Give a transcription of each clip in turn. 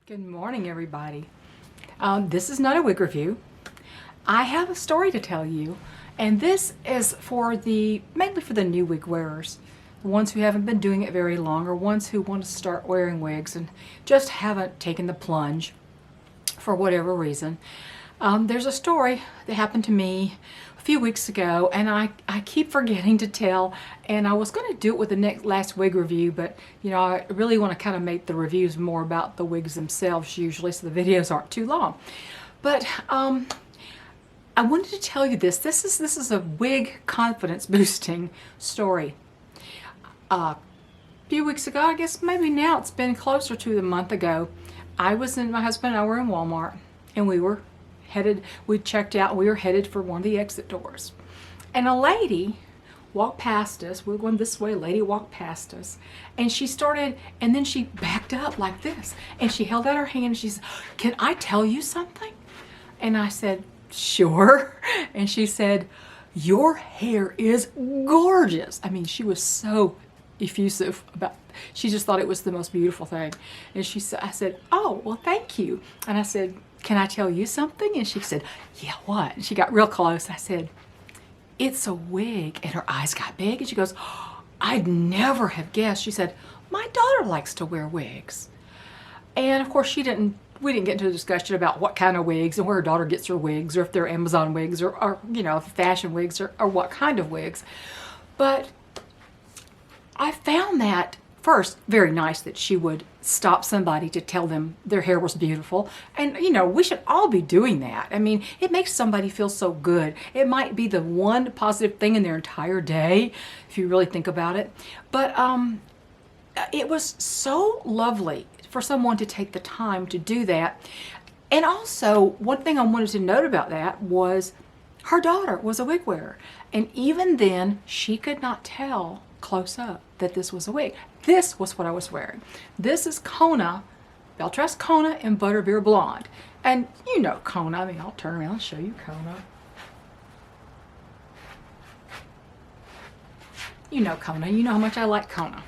Good morning, everybody. This is not a wig review. I have a story to tell you, and this is mainly for the new wig wearers, the ones who haven't been doing it very long, or ones who want to start wearing wigs and just haven't taken the plunge for whatever reason. There's a story that happened to me a few weeks ago, and I keep forgetting to tell, and I was going to do it with the last wig review, but you know, I really want to kind of make the reviews more about the wigs themselves usually, so the videos aren't too long. But I wanted to tell you this. This is a wig confidence boosting story. A few weeks ago, I guess maybe now it's been closer to a month ago, my husband and I were in Walmart, and we checked out, we were headed for one of the exit doors. And a lady walked past us, we were going this way, a lady walked past us, and then she backed up like this, and she held out her hand, and she said, "Can I tell you something?" And I said, "Sure." And she said, "Your hair is gorgeous." I mean, she was so effusive she just thought it was the most beautiful thing. And I said, "Oh, well, thank you." And I said, "Can I tell you something?" And she said, "Yeah, what?" And she got real close. I said, "It's a wig." And her eyes got big, and she goes, "I'd never have guessed." She said, "My daughter likes to wear wigs." And of course, we didn't get into a discussion about what kind of wigs and where her daughter gets her wigs, or if they're Amazon wigs, or you know, fashion wigs, or what kind of wigs. But I found that, first, very nice that she would stop somebody to tell them their hair was beautiful. And, you know, we should all be doing that. I mean, it makes somebody feel so good. It might be the one positive thing in their entire day, if you really think about it. But it was so lovely for someone to take the time to do that. And also, one thing I wanted to note about that was her daughter was a wig wearer. And even then, she could not tell close up that this was a wig. This was what I was wearing. This is Kona, Belle-Tress Kona in Butterbeer Blonde. And you know Kona. I mean, I'll turn around and show you Kona. You know Kona. You know how much I like Kona.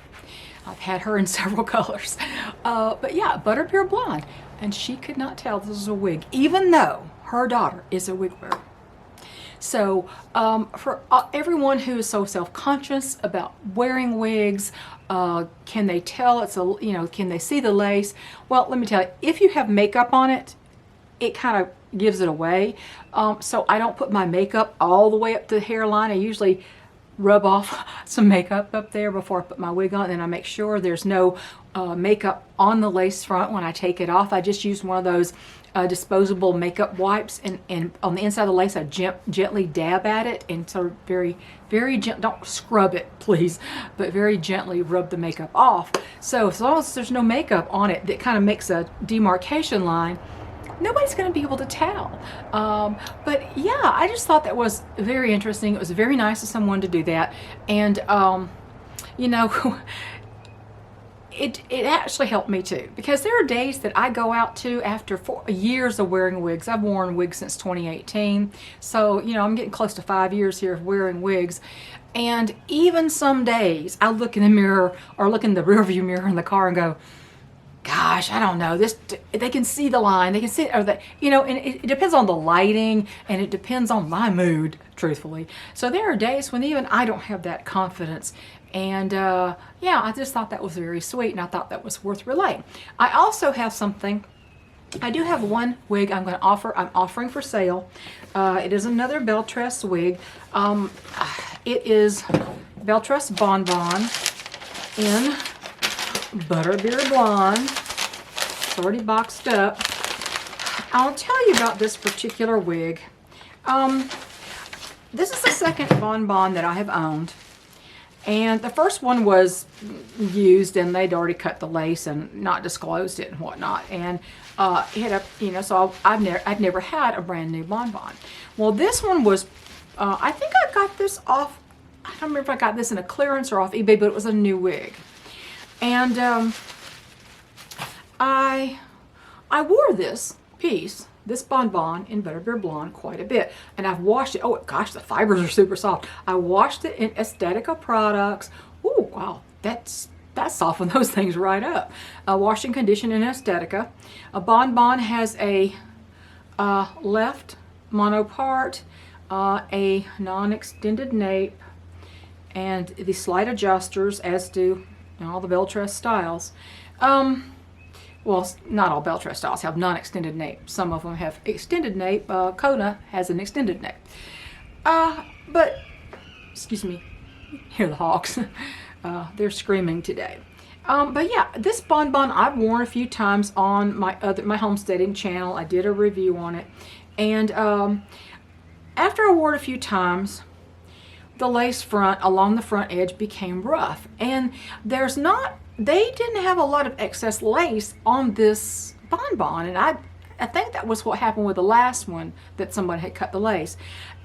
I've had her in several colors. But yeah, Butterbeer Blonde. And she could not tell this was a wig, even though her daughter is a wig wearer. So for everyone who is so self-conscious about wearing wigs, can they tell can they see the lace? Well, let me tell you, if you have makeup on it, it kind of gives it away. So I don't put my makeup all the way up to the hairline. I usually rub off some makeup up there before I put my wig on, and then I make sure there's no makeup on the lace front when I take it off. I just use one of those disposable makeup wipes, and on the inside of the lace I gently dab at it, and sort of very, very gently, don't scrub it please, but very gently rub the makeup off. So as long as there's no makeup on it that kind of makes a demarcation line, nobody's going to be able to tell. But yeah, I just thought that was very interesting. It was very nice of someone to do that. And you know, it actually helped me too, because there are days that I go out to after years of wearing wigs. I've worn wigs since 2018, so you know, I'm getting close to 5 years here of wearing wigs. And even some days I look in the mirror, or look in the rearview mirror in the car, and go, "Gosh, I don't know, they can see the line, they can see," or that, you know, and it depends on the lighting, and it depends on my mood, truthfully. So there are days when even I don't have that confidence. And yeah, I just thought that was very sweet, and I thought that was worth relaying. I also have something. I do have one wig I'm offering for sale. It is another Belle-Tress wig. It is Belle-Tress Bonbon in Butterbeer Blonde. It's already boxed up. I'll tell you about this particular wig. This is the second Bonbon that I have owned. And the first one was used, and they'd already cut the lace and not disclosed it and whatnot. And it had so I'd never had a brand new Bonbon. Well, this one was, I think I got this off, I don't remember if I got this in a clearance or off eBay, but it was a new wig. And I wore this piece, this Bonbon in Butterbeer Blonde, quite a bit, and I've washed it. Oh gosh, the fibers are super soft. I washed it in Aesthetica products. Oh wow, that's that softened those things right up. Wash and condition in Estetica. A Bonbon has a left mono part, a non-extended nape, and the slight adjusters, as do all the Beltress styles. Well, not all Beltress styles have non-extended nape. Some of them have extended nape. Kona has an extended nape. But, excuse me, hear the hawks. They're screaming today. But yeah, this Bonbon I've worn a few times on my homesteading channel. I did a review on it. And after I wore it a few times, the lace front along the front edge became rough. And they didn't have a lot of excess lace on this Bonbon. And I think that was what happened with the last one, that somebody had cut the lace.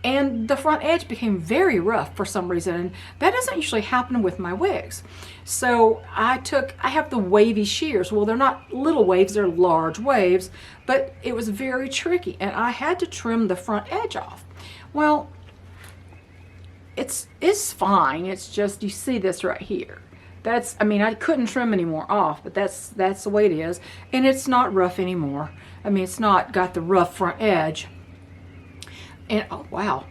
And the front edge became very rough for some reason, and that doesn't usually happen with my wigs. So I have the wavy shears. Well, they're not little waves, they're large waves, but it was very tricky, and I had to trim the front edge off. Well, it's fine. It's just, you see this right here. I couldn't trim any more off, but that's the way it is, and it's not rough anymore. It's not got the rough front edge. And oh wow,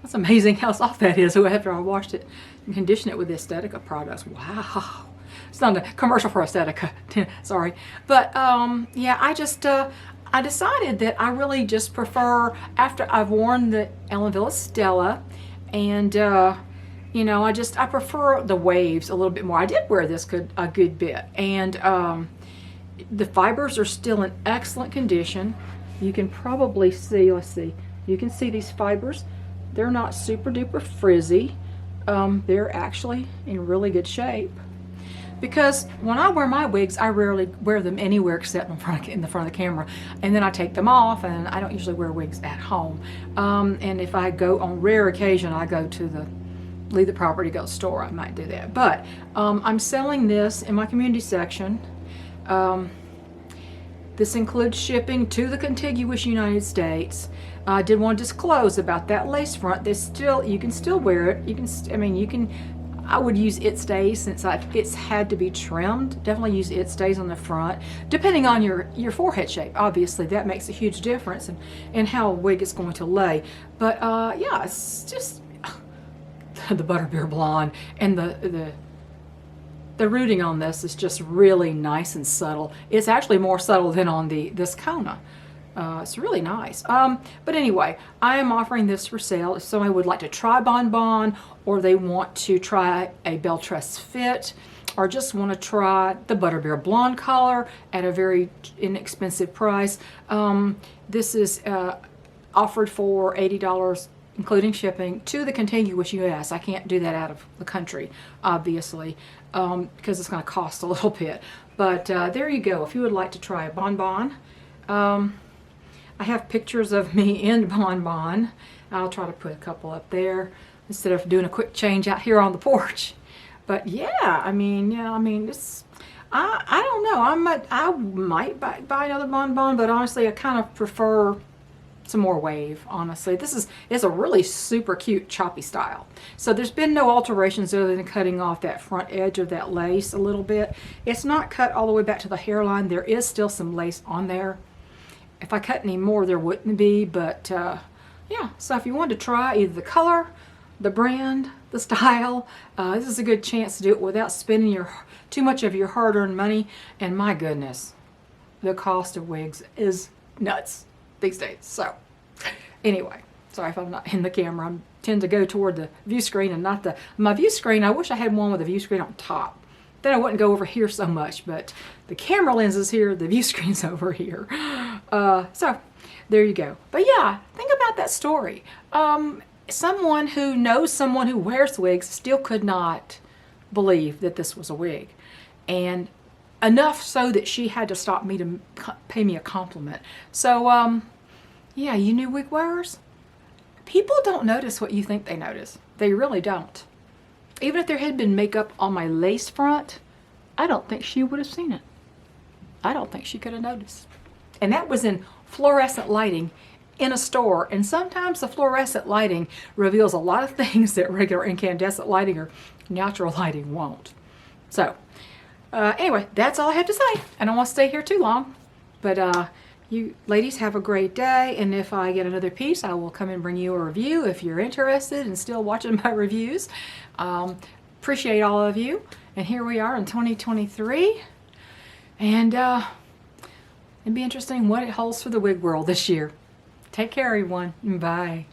that's amazing how soft that is after I washed it and conditioned it with the Estetica products. Wow. It's not a commercial for Estetica, sorry. But yeah, I decided that I really just prefer, after I've worn the Ellen Villa Stella, and I prefer the waves a little bit more. I did wear this a good bit, and the fibers are still in excellent condition. You can probably see, let's see, you can see these fibers. They're not super duper frizzy. They're actually in really good shape. Because when I wear my wigs, I rarely wear them anywhere except in the front of the camera. And then I take them off, and I don't usually wear wigs at home. And if I go on rare occasion, I go to leave the property, go to the store, I might do that. But I'm selling this in my community section. This includes shipping to the contiguous United States. I did want to disclose about that lace front. You can still wear it. I would use It Stays, since it's had to be trimmed. Definitely use It Stays on the front, depending on your forehead shape. Obviously, that makes a huge difference in how a wig is going to lay. But yeah, it's just the Butterbeer Blonde, and the rooting on this is just really nice and subtle. It's actually more subtle than on this Kona. It's really nice. But anyway, I am offering this for sale. If somebody would like to try Bonbon, or they want to try a Beltress fit, or just want to try the Butterbeer Blonde color at a very inexpensive price, this is offered for $80, including shipping, to the contiguous U.S. I can't do that out of the country, obviously, because it's going to cost a little bit. But there you go. If you would like to try a Bonbon, I have pictures of me in Bonbon. I'll try to put a couple up there instead of doing a quick change out here on the porch. But yeah, I don't know. I might buy another Bonbon, but honestly, I kind of prefer some more wave, honestly. It's a really super cute choppy style. So there's been no alterations other than cutting off that front edge of that lace a little bit. It's not cut all the way back to the hairline. There is still some lace on there. If I cut any more, there wouldn't be, but yeah. So if you want to try either the color, the brand, the style, this is a good chance to do it without spending too much of your hard-earned money. And my goodness, the cost of wigs is nuts these days. So anyway, sorry if I'm not in the camera. I tend to go toward the view screen and not my view screen. I wish I had one with a view screen on top. Then I wouldn't go over here so much, but the camera lens is here, the view screen's over here. So there you go. But yeah, think about that story. Someone who knows someone who wears wigs still could not believe that this was a wig. And enough so that she had to stop me to pay me a compliment. So yeah, you new wig wearers, people don't notice what you think they notice. They really don't. Even if there had been makeup on my lace front, I don't think she would have seen it. I don't think she could have noticed. And that was in fluorescent lighting in a store. And sometimes the fluorescent lighting reveals a lot of things that regular incandescent lighting or natural lighting won't. So Anyway, that's all I have to say. I don't want to stay here too long. But you ladies have a great day. And if I get another piece, I will come and bring you a review if you're interested in still watching my reviews. Appreciate all of you. And here we are in 2023. And it'd be interesting what it holds for the wig world this year. Take care, everyone. Bye.